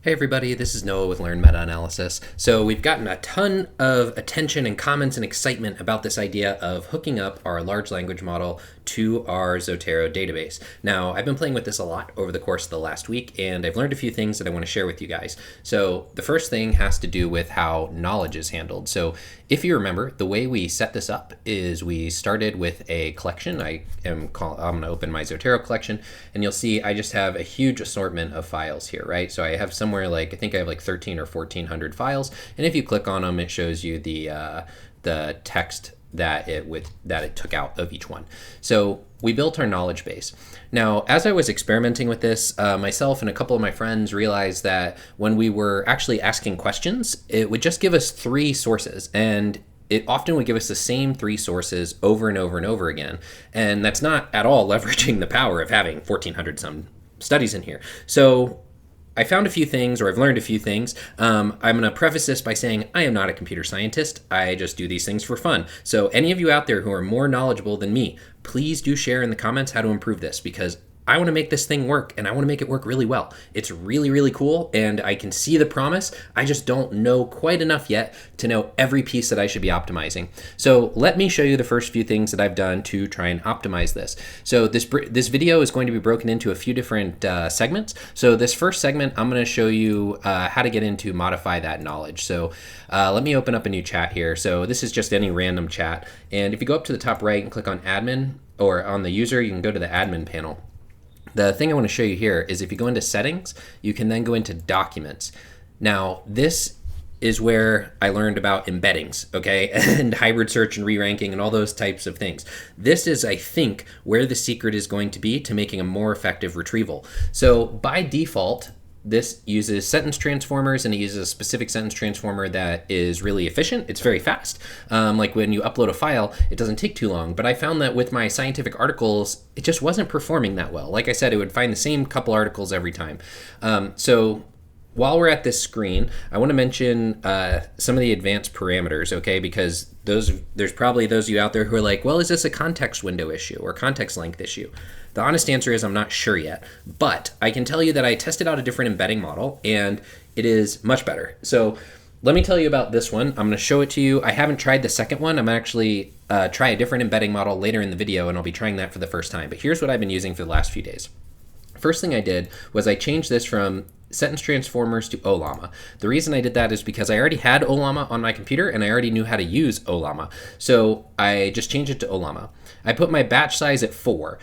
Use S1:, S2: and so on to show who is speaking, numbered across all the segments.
S1: Hey everybody, this is Noah with Learn Meta Analysis. So we've gotten a ton of attention and comments and excitement about this idea of hooking up our large language model to our Zotero database. Now, I've been playing with this a lot over the course of the last week, and I've learned a few things that I want to share with you guys. So the first thing has to do with how knowledge is handled. So if you remember, the way we set this up is we started with a collection. I'm going to open my Zotero collection, and you'll see I just have a huge assortment of files here, right? So I have somewhere like, I think I have like 13 or 1400 files, and if you click on them, it shows you the text that it took out of each one. So we built our knowledge base. Now, as I was experimenting with this, myself and a couple of my friends realized that when we were actually asking questions, it would just give us three sources, and it often would give us the same three sources over and over and over again. And that's not at all leveraging the power of having 1400 some studies in here. So I found a few things, or I've learned a few things. I'm going to preface this by saying I am not a computer scientist. I just do these things for fun. So any of you out there who are more knowledgeable than me, please do share in the comments how to improve this, because I want to make this thing work, and I want to make it work really well. It's really, really cool, and I can see the promise. I just don't know quite enough yet to know every piece that I should be optimizing. So let me show you the first few things that I've done to try and optimize this. So this video is going to be broken into a few different segments. So this first segment, I'm going to show you how to get into modify that knowledge. So let me open up a new chat here. So this is just any random chat. And if you go up to the top right and click on admin, or on the user, you can go to the admin panel. The thing I want to show you here is if you go into settings, you can then go into documents. Now, this is where I learned about embeddings, okay, and hybrid search and re-ranking and all those types of things. This is, I think, where the secret is going to be to making a more effective retrieval. So by default, this uses sentence transformers, and it uses a specific sentence transformer that is really efficient. It's very fast. Like when you upload a file, it doesn't take too long. But I found that with my scientific articles, it just wasn't performing that well. Like I said, it would find the same couple articles every time. So while we're at this screen, I want to mention some of the advanced parameters, okay? Because there's probably those of you out there who are like, well, is this a context window issue or context length issue? The honest answer is I'm not sure yet, but I can tell you that I tested out a different embedding model, and it is much better. So let me tell you about this one. I'm going to show it to you. I haven't tried the second one. I'm actually try a different embedding model later in the video, and I'll be trying that for the first time. But here's what I've been using for the last few days. First thing I did was I changed this from sentence transformers to Ollama. The reason I did that is because I already had Ollama on my computer, and I already knew how to use Ollama. So I just changed it to Ollama. I put my batch size at 4.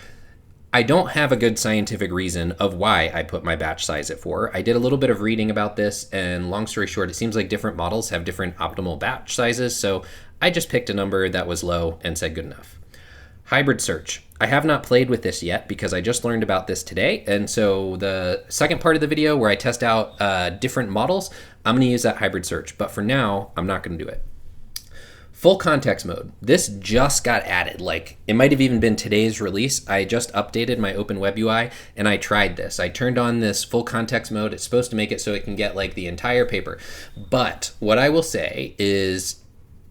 S1: I don't have a good scientific reason of why I put my batch size at 4. I did a little bit of reading about this, and long story short, it seems like different models have different optimal batch sizes, so I just picked a number that was low and said good enough. Hybrid search. I have not played with this yet because I just learned about this today, and so the second part of the video where I test out different models, I'm going to use that hybrid search, but for now, I'm not going to do it. Full context mode. This just got added. Like, it might have even been today's release. I just updated my Open Web UI, and I tried this. I turned on this full context mode. It's supposed to make it so it can get like the entire paper. But what I will say is,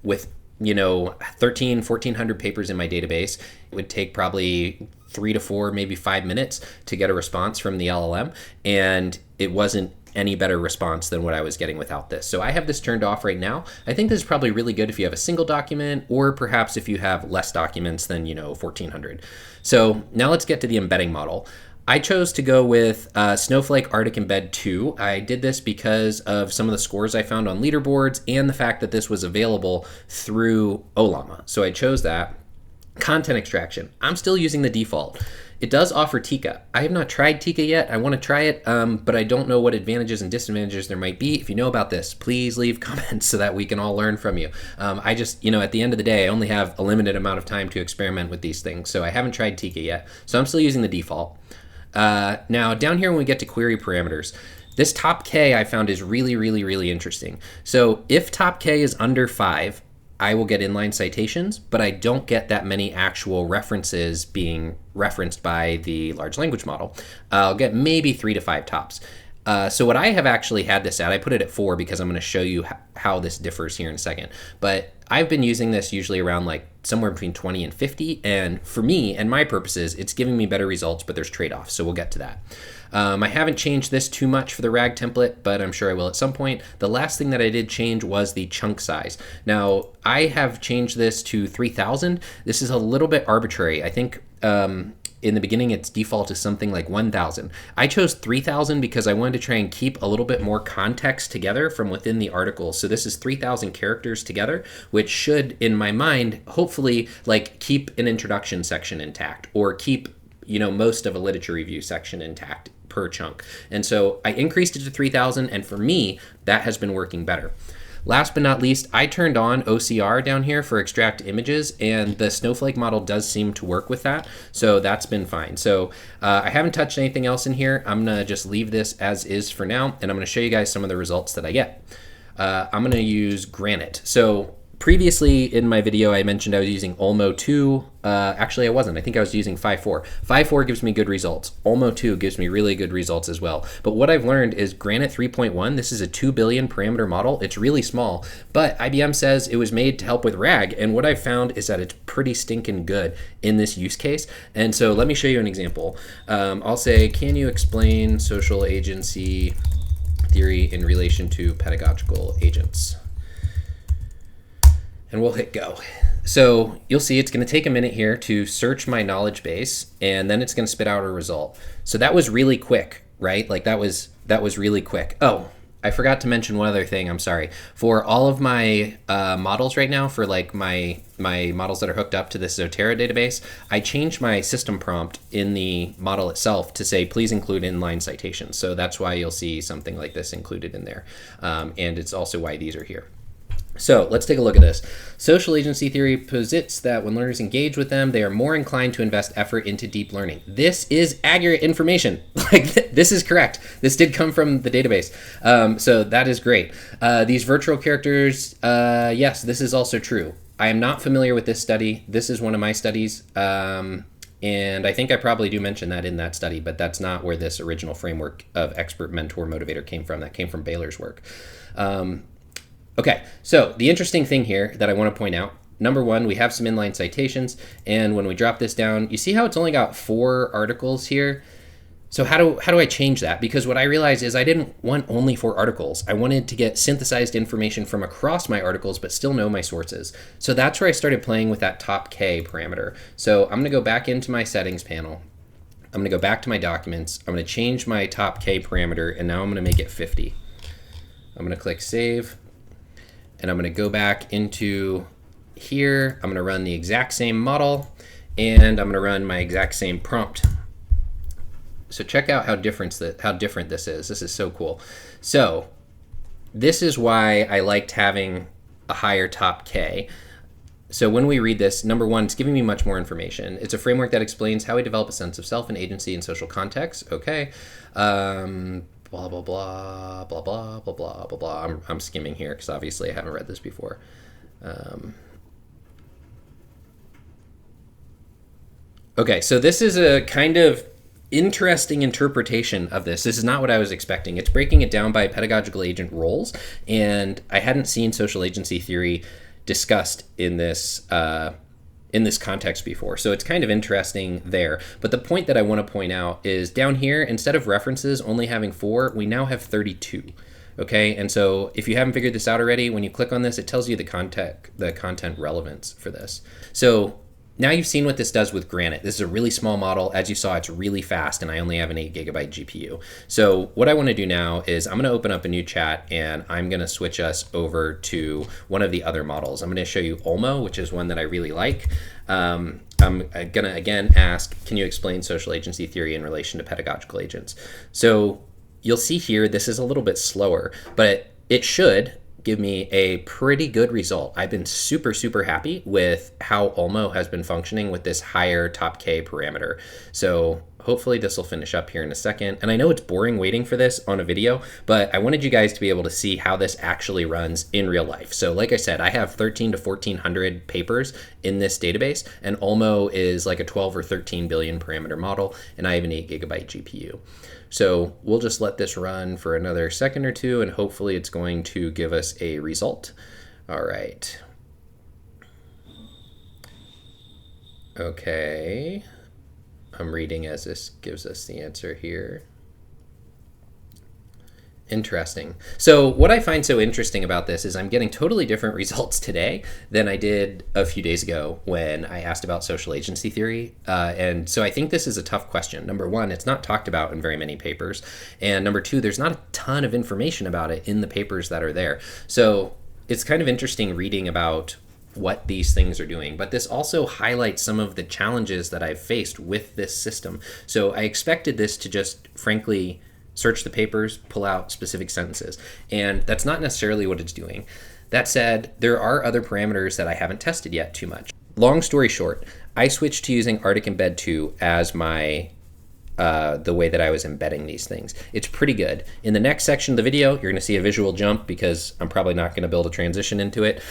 S1: with 1400 papers in my database, it would take probably 3 to 4, maybe 5 minutes to get a response from the LLM, and it wasn't any better response than what I was getting without this. So I have this turned off right now. I think this is probably really good if you have a single document, or perhaps if you have less documents than 1400. So now let's get to the embedding model. I chose to go with Snowflake Arctic Embed 2. I did this because of some of the scores I found on leaderboards and the fact that this was available through Ollama. So I chose that. Content extraction. I'm still using the default. It does offer Tika. I have not tried Tika yet. I want to try it, but I don't know what advantages and disadvantages there might be. If you know about this, please leave comments so that we can all learn from you. I just, at the end of the day, I only have a limited amount of time to experiment with these things, so I haven't tried Tika yet. So I'm still using the default. Now, down here when we get to query parameters, this top K I found is really, really, really interesting. So if top K is under 5, I will get inline citations, but I don't get that many actual references being referenced by the large language model. I'll get maybe 3 to 5 tops. So what I have actually had this at, I put it at 4 because I'm going to show you how this differs here in a second. But I've been using this usually around like somewhere between 20 and 50. And for me and my purposes, it's giving me better results, but there's trade-offs. So we'll get to that. I haven't changed this too much for the RAG template, but I'm sure I will at some point. The last thing that I did change was the chunk size. Now, I have changed this to 3,000. This is a little bit arbitrary. I think in the beginning, its default is something like 1,000. I chose 3,000 because I wanted to try and keep a little bit more context together from within the article. So this is 3,000 characters together, which should, in my mind, hopefully like keep an introduction section intact or keep, you know, most of a literature review section intact per chunk. And so I increased it to 3,000, and for me, that has been working better. Last but not least, I turned on OCR down here for extract images, and the Snowflake model does seem to work with that, so that's been fine. So I haven't touched anything else in here. I'm gonna just leave this as is for now, and I'm gonna show you guys some of the results that I get. I'm gonna use Granite. So previously in my video, I mentioned I was using Olmo 2. Actually, I wasn't. I think I was using 5.4. 5.4 gives me good results. Olmo 2 gives me really good results as well. But what I've learned is Granite 3.1, this is a 2 billion parameter model. It's really small, but IBM says it was made to help with RAG. And what I've found is that it's pretty stinking good in this use case. And so let me show you an example. I'll say, can you explain social agency theory in relation to pedagogical agents? And we'll hit go. So you'll see it's going to take a minute here to search my knowledge base, and then it's going to spit out a result. So that was really quick, right? Like that was really quick. Oh, I forgot to mention one other thing. I'm sorry. For all of my models right now, for like my models that are hooked up to this Zotero database, I changed my system prompt in the model itself to say, please include inline citations. So that's why you'll see something like this included in there. And it's also why these are here. So let's take a look at this. Social agency theory posits that when learners engage with them, they are more inclined to invest effort into deep learning. This is accurate information. Like this is correct. This did come from the database. So that is great. These virtual characters, yes, this is also true. I am not familiar with this study. This is one of my studies. And I think I probably do mention that in that study, but that's not where this original framework of expert mentor motivator came from. That came from Baylor's work. Okay, so the interesting thing here that I want to point out, number one, we have some inline citations, and when we drop this down, you see how it's only got 4 articles here? So how do I change that? Because what I realized is I didn't want only 4 articles. I wanted to get synthesized information from across my articles, but still know my sources. So that's where I started playing with that top K parameter. So I'm gonna go back into my settings panel. I'm gonna go back to my documents. I'm gonna change my top K parameter, and now I'm gonna make it 50. I'm gonna click save. And I'm going to go back into here. I'm going to run the exact same model, and I'm going to run my exact same prompt. So check out how different this is. This is so cool. So this is why I liked having a higher top K. So when we read this, number one, it's giving me much more information. It's a framework that explains how we develop a sense of self and agency in social context. Okay. Blah, blah, blah, blah, blah, blah, blah, blah, blah. I'm skimming here because obviously I haven't read this before. Okay, so this is a kind of interesting interpretation of this. This is not what I was expecting. It's breaking it down by pedagogical agent roles, and I hadn't seen social agency theory discussed in this context before. So it's kind of interesting there. But the point that I want to point out is down here, instead of references only having 4, we now have 32. Okay, and so if you haven't figured this out already, when you click on this, it tells you the content relevance for this. So now you've seen what this does with Granite. This is a really small model. As you saw, it's really fast, and I only have an 8 GB GPU. So what I want to do now is I'm going to open up a new chat, and I'm going to switch us over to one of the other models. I'm going to show you Olmo, which is one that I really like. I'm going to, again, ask, can you explain social agency theory in relation to pedagogical agents? So you'll see here, this is a little bit slower, but it should give me a pretty good result. I've been super, super happy with how Olmo has been functioning with this higher top K parameter. So hopefully this will finish up here in a second. And I know it's boring waiting for this on a video, but I wanted you guys to be able to see how this actually runs in real life. So like I said, I have 13 to 1400 papers in this database, and Olmo is like a 12 or 13 billion parameter model, and I have an 8 gigabyte GPU. So we'll just let this run for another second or two, and hopefully it's going to give us a result. All right. Okay. I'm reading as this gives us the answer here. Interesting. So what I find so interesting about this is I'm getting totally different results today than I did a few days ago when I asked about social agency theory. And so I think this is a tough question. Number one, it's not talked about in very many papers. And number two, there's not a ton of information about it in the papers that are there. So it's kind of interesting reading about what these things are doing, but this also highlights some of the challenges that I've faced with this system. So I expected this to just frankly search the papers, pull out specific sentences, and that's not necessarily what it's doing. That said, there are other parameters that I haven't tested yet too much. Long story short, I switched to using Arctic Embed 2 as my the way that I was embedding these things. It's pretty good. In the next section of the video, you're going to see a visual jump because I'm probably not going to build a transition into it.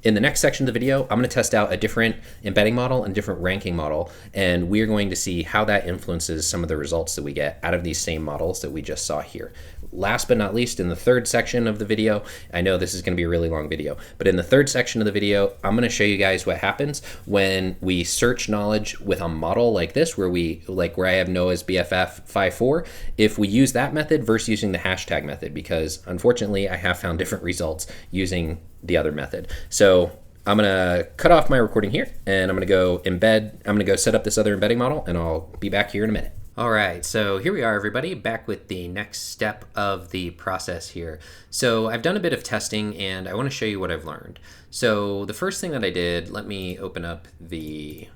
S1: In the next section of the video, I'm going to test out a different embedding model and different ranking model, and we're going to see how that influences some of the results that we get out of these same models that we just saw here. Last but not least, in the third section of the video, I know this is going to be a really long video, but in the third section of the video, I'm going to show you guys what happens when we search knowledge with a model like this, where I have Noah's BFF 5.4, if we use that method versus using the hashtag method, because unfortunately I have found different results using the other method. So I'm gonna cut off my recording here, and I'm gonna go set up this other embedding model, and I'll be back here in a minute. All right, so here we are, everybody, back with the next step of the process here. So I've done a bit of testing, and I want to show you what I've learned. So the first thing that I did, let me open up the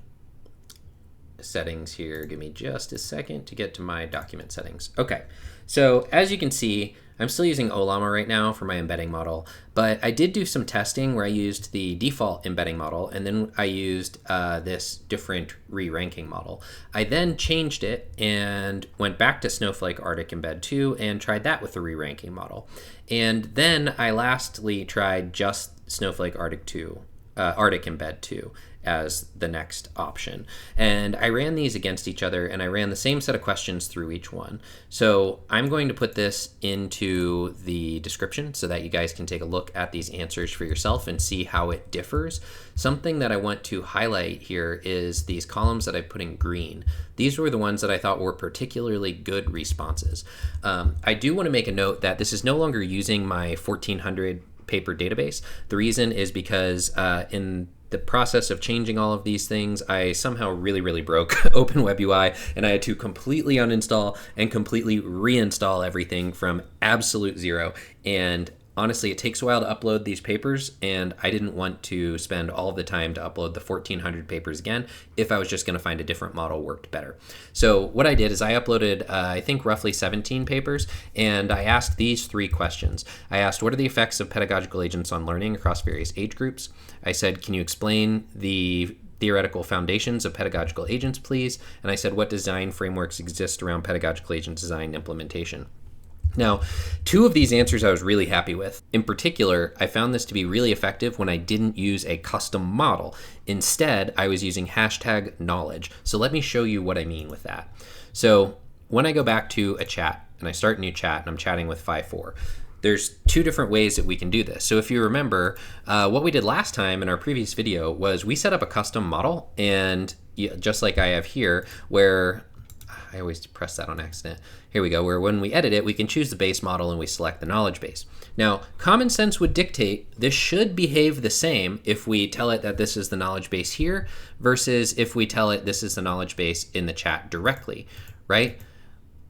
S1: settings here. Give me just a second to get to my document settings. Okay, so as you can see, I'm still using Ollama right now for my embedding model, but I did do some testing where I used the default embedding model, and then I used this different re-ranking model. I then changed it and went back to Snowflake Arctic Embed 2 and tried that with the re-ranking model. And then I lastly tried just Snowflake Arctic Embed 2 as the next option. And I ran these against each other, and I ran the same set of questions through each one. So I'm going to put this into the description so that you guys can take a look at these answers for yourself and see how it differs. Something that I want to highlight here is these columns that I put in green. These were the ones that I thought were particularly good responses. I do want to make a note that this is no longer using my 1400 paper database. The reason is because in the process of changing all of these things, I somehow really broke OpenWebUI, and I had to completely uninstall and completely reinstall everything from absolute zero. And honestly, it takes a while to upload these papers, and I didn't want to spend all of the time to upload the 1400 papers again if I was just going to find a different model worked better. So what I did is I uploaded, I think, roughly 17 papers, and I asked these three questions. I asked, what are the effects of pedagogical agents on learning across various age groups? I said, can you explain the theoretical foundations of pedagogical agents, please? And I said, what design frameworks exist around pedagogical agent design and implementation? Now, two of these answers I was really happy with. In particular, I found this to be really effective when I didn't use a custom model. Instead, I was using hashtag knowledge. So let me show you what I mean with that. So when I go back to a chat and I start a new chat and I'm chatting with 5.4, there's two different ways that we can do this. So if you remember, what we did last time in our previous video was we set up a custom model, and just like I have here, where I always press that on accident. Here we go, where when we edit it, we can choose the base model and we select the knowledge base. Now, common sense would dictate this should behave the same if we tell it that this is the knowledge base here versus if we tell it this is the knowledge base in the chat directly, right?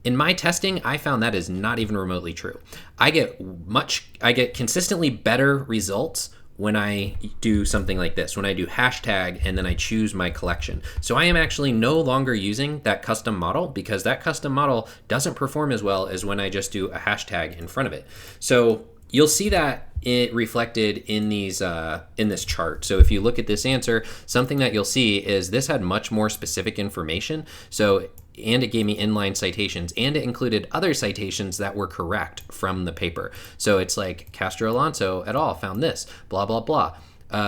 S1: In my testing, I found that is not even remotely true. I get consistently better results when I do something like this, when I do hashtag and then I choose my collection. So I am actually no longer using that custom model because that custom model doesn't perform as well as when I just do a hashtag in front of it. So you'll see that it reflected in these in this chart. So if you look at this answer, something that you'll see is this had much more specific information. So and it gave me inline citations, and it included other citations that were correct from the paper. So it's like Castro Alonso et al. Found this, blah, blah, blah.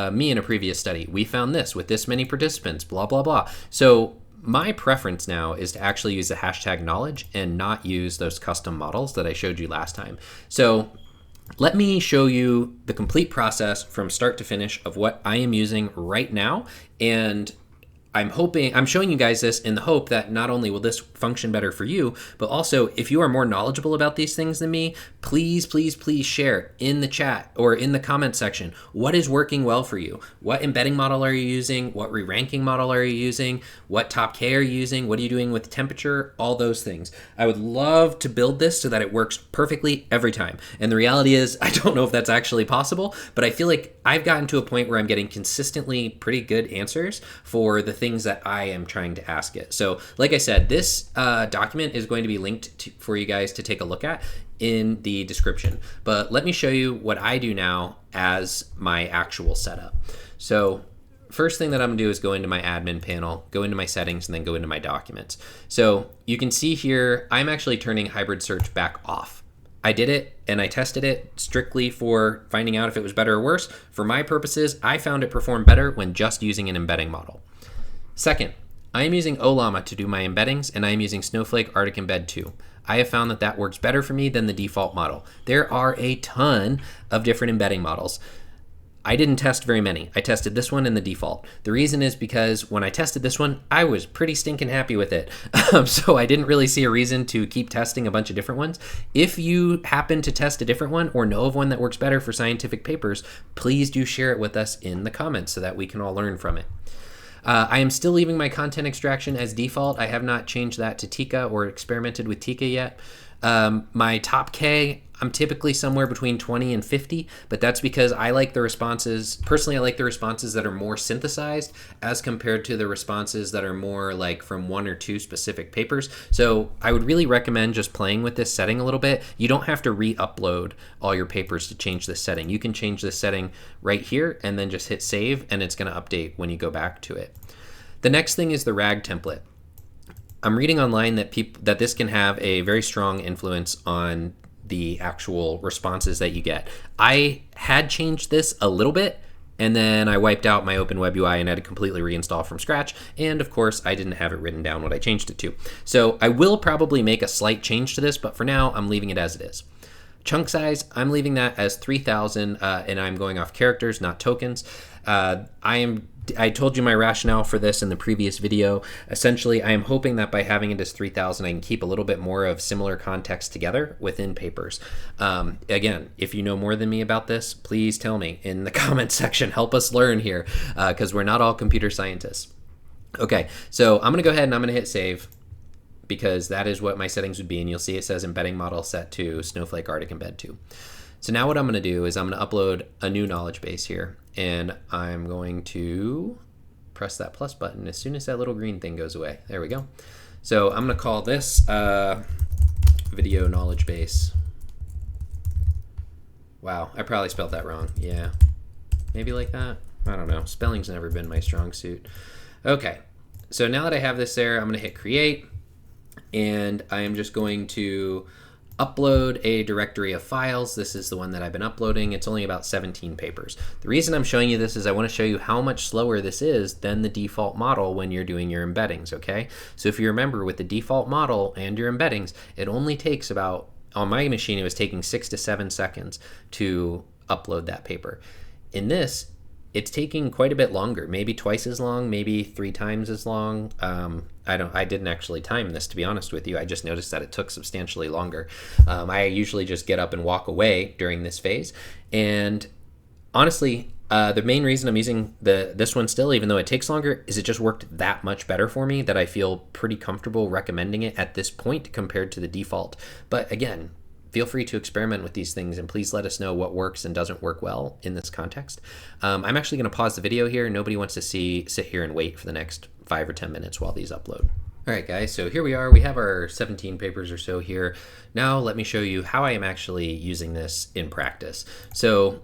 S1: Me in a previous study, we found this with this many participants, blah, blah, blah. So my preference now is to actually use the hashtag knowledge and not use those custom models that I showed you last time. So let me show you the complete process from start to finish of what I am using right now. And I'm showing you guys this in the hope that not only will this function better for you, but also if you are more knowledgeable about these things than me, please, please, please share in the chat or in the comment section what is working well for you. What embedding model are you using? What re-ranking model are you using? What top K are you using? What are you doing with temperature? All those things. I would love to build this so that it works perfectly every time. And the reality is, I don't know if that's actually possible, but I feel like I've gotten to a point where I'm getting consistently pretty good answers for the things that I am trying to ask it. So like I said, this document is going to be linked for you guys to take a look at in the description. But let me show you what I do now as my actual setup. So first thing that I'm gonna do is go into my admin panel, go into my settings, and then go into my documents. So you can see here, I'm actually turning hybrid search back off. I did it and I tested it strictly for finding out if it was better or worse. For my purposes, I found it performed better when just using an embedding model. Second, I am using Ollama to do my embeddings, and I am using Snowflake Arctic Embed 2. I have found that that works better for me than the default model. There are a ton of different embedding models. I didn't test very many. I tested this one and the default. The reason is because when I tested this one, I was pretty stinking happy with it. So I didn't really see a reason to keep testing a bunch of different ones. If you happen to test a different one or know of one that works better for scientific papers, please do share it with us in the comments so that we can all learn from it. I am still leaving my content extraction as default. I have not changed that to Tika or experimented with Tika yet. My top K, I'm typically somewhere between 20 and 50, but that's because I like the responses, personally I like the responses that are more synthesized as compared to the responses that are more like from one or two specific papers. So I would really recommend just playing with this setting a little bit. You don't have to re-upload all your papers to change this setting. You can change this setting right here and then just hit save, and it's going to update when you go back to it. The next thing is the RAG template. I'm reading online that this can have a very strong influence on the actual responses that you get. I had changed this a little bit, and then I wiped out my Open Web UI and had to completely reinstall from scratch. And of course, I didn't have it written down what I changed it to. So I will probably make a slight change to this, but for now, I'm leaving it as it is. Chunk size, I'm leaving that as 3,000, and I'm going off characters, not tokens. I told you my rationale for this in the previous video. Essentially, I am hoping that by having it as 3,000, I can keep a little bit more of similar context together within papers. Again, if you know more than me about this, please tell me in the comment section. Help us learn here, because we're not all computer scientists. Okay, so I'm gonna go ahead and I'm gonna hit save, because that is what my settings would be, and you'll see it says embedding model set to Snowflake Arctic Embed 2. So now what I'm gonna do is I'm gonna upload a new knowledge base here, and I'm going to press that plus button as soon as that little green thing goes away. There we go. So I'm gonna call this video knowledge base. Wow, I probably spelled that wrong. Yeah, maybe like that. I don't know. Spelling's never been my strong suit. Okay, so now that I have this there, I'm gonna hit create, and I am just going to upload a directory of files. This is the one that I've been uploading. It's only about 17 papers. The reason I'm showing you this is I want to show you how much slower this is than the default model when you're doing your embeddings, okay? So if you remember, with the default model and your embeddings, it only takes about, on my machine, it was taking 6 to 7 seconds to upload that paper. In this, it's taking quite a bit longer, maybe twice as long, maybe 3 times as long. I didn't actually time this, to be honest with you. I just noticed that it took substantially longer. I usually just get up and walk away during this phase. And honestly, the main reason I'm using this one still, even though it takes longer, is it just worked that much better for me that I feel pretty comfortable recommending it at this point compared to the default. But again, feel free to experiment with these things, and please let us know what works and doesn't work well in this context. I'm actually going to pause the video here. Nobody wants to sit here and wait for the next 5 or 10 minutes while these upload. All right, guys, so here we are. We have our 17 papers or so here. Now let me show you how I am actually using this in practice. So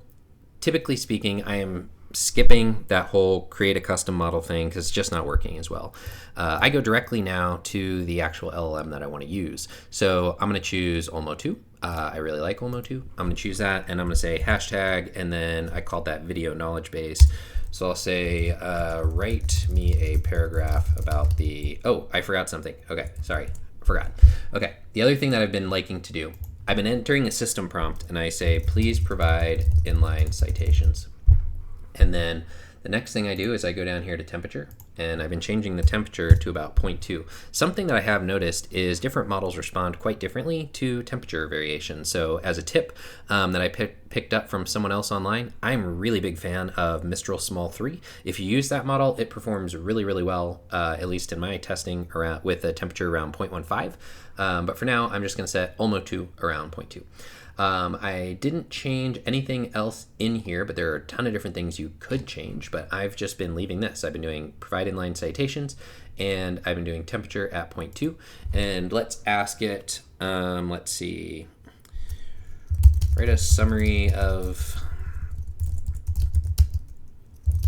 S1: typically speaking, I am skipping that whole create a custom model thing because it's just not working as well. I go directly now to the actual LLM that I want to use. So I'm going to choose Olmo 2. I really like Olmo 2. I'm going to choose that, and I'm going to say hashtag, and then I called that video knowledge base. So I'll say, write me a paragraph about the, oh, I forgot something. Okay, sorry, I forgot. Okay, the other thing that I've been liking to do, I've been entering a system prompt, and I say, please provide inline citations. And then the next thing I do is I go down here to temperature, and I've been changing the temperature to about 0.2. Something that I have noticed is different models respond quite differently to temperature variation. So as a tip that I picked up from someone else online, I'm a really big fan of Mistral Small 3. If you use that model, it performs really, really well, at least in my testing around, with a temperature around 0.15. But for now, I'm just going to set Olmo 2 around 0.2. I didn't change anything else in here, but there are a ton of different things you could change, but I've just been leaving this. I've been doing provide inline citations, and I've been doing temperature at 0.2. And let's ask it, let's see, write a summary of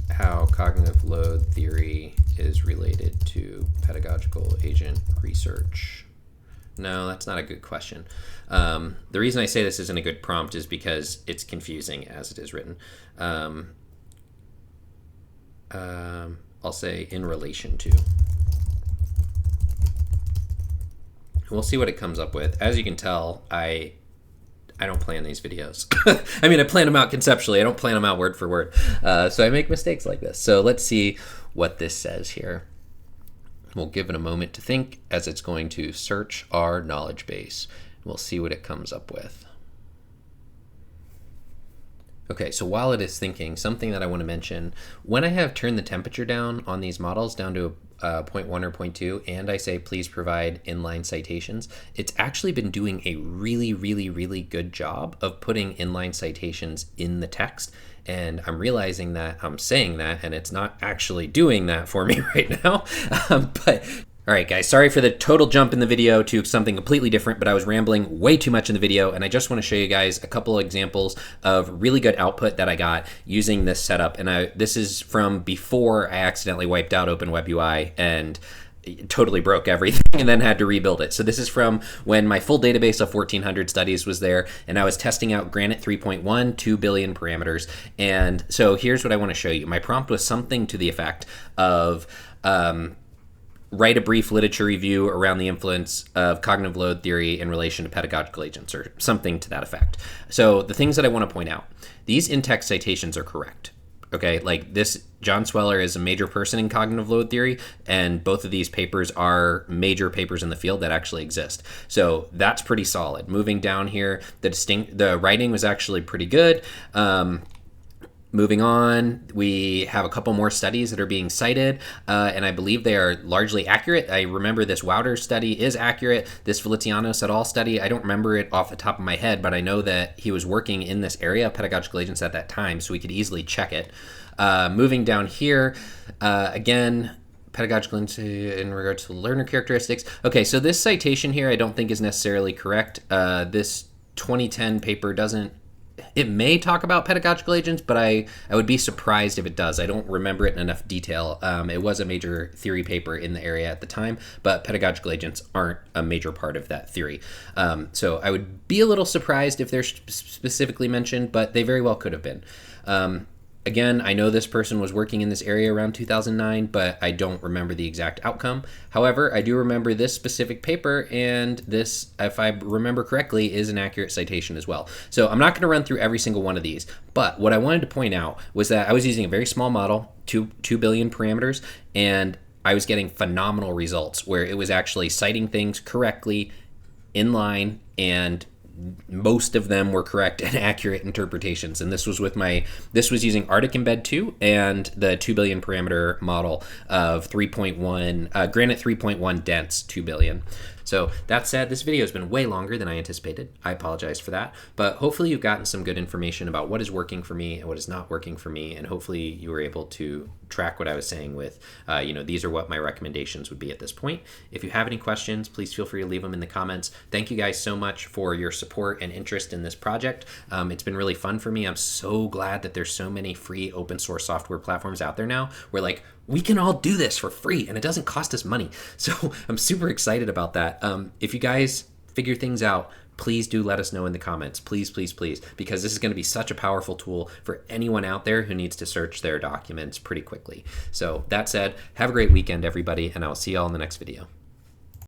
S1: how cognitive load theory is related to pedagogical agent research. No, that's not a good question. The reason I say this isn't a good prompt is because it's confusing as it is written. I'll say in relation to. We'll see what it comes up with. As you can tell, I don't plan these videos. I mean, I plan them out conceptually. I don't plan them out word for word. So I make mistakes like this. So let's see what this says here. We'll give it a moment to think as it's going to search our knowledge base. We'll see what it comes up with. Okay, so while it is thinking, something that I want to mention, when I have turned the temperature down on these models down to 0.1 or 0.2, and I say, please provide inline citations, it's actually been doing a really, really, really good job of putting inline citations in the text. And I'm realizing that I'm saying that, and it's not actually doing that for me right now. But all right, guys, sorry for the total jump in the video to something completely different, but I was rambling way too much in the video, and I just want to show you guys a couple of examples of really good output that I got using this setup. And this is from before I accidentally wiped out OpenWebUI and totally broke everything and then had to rebuild it. So this is from when my full database of 1,400 studies was there, and I was testing out Granite 3.1, 2 billion parameters. And so here's what I want to show you. My prompt was something to the effect of, write a brief literature review around the influence of cognitive load theory in relation to pedagogical agents, or something to that effect. So the things that I want to point out, these in-text citations are correct. Okay, like this, John Sweller is a major person in cognitive load theory, and both of these papers are major papers in the field that actually exist. So that's pretty solid. Moving down here, the writing was actually pretty good. Moving on, we have a couple more studies that are being cited, and I believe they are largely accurate. I remember this Wouter study is accurate. This Felicianos et al. Study, I don't remember it off the top of my head, but I know that he was working in this area of pedagogical agents at that time, so we could easily check it. Moving down here, again, pedagogical in regard to learner characteristics. Okay, so this citation here I don't think is necessarily correct. This 2010 paper doesn't, it may talk about pedagogical agents, but I would be surprised if it does. I don't remember it in enough detail. It was a major theory paper in the area at the time, but pedagogical agents aren't a major part of that theory. So I would be a little surprised if they're specifically mentioned, but they very well could have been. Again, I know this person was working in this area around 2009, but I don't remember the exact outcome. However, I do remember this specific paper, and this, if I remember correctly, is an accurate citation as well. So I'm not going to run through every single one of these, but what I wanted to point out was that I was using a very small model, 2 billion parameters, and I was getting phenomenal results where it was actually citing things correctly, in line, and most of them were correct and accurate interpretations. And this was using Arctic Embed 2 and the 2 billion parameter model of 3.1, Granite 3.1 dense 2 billion. So that said, this video has been way longer than I anticipated. I apologize for that, but hopefully you've gotten some good information about what is working for me and what is not working for me, and hopefully you were able to track what I was saying with, these are what my recommendations would be at this point. If you have any questions, please feel free to leave them in the comments. Thank you guys so much for your support and interest in this project. It's been really fun for me. I'm so glad that there's so many free open source software platforms out there now where like we can all do this for free and it doesn't cost us money. So I'm super excited about that. If you guys figure things out, please do let us know in the comments. Please, please, please, because this is going to be such a powerful tool for anyone out there who needs to search their documents pretty quickly. So that said, have a great weekend, everybody, and I'll see y'all in the next video.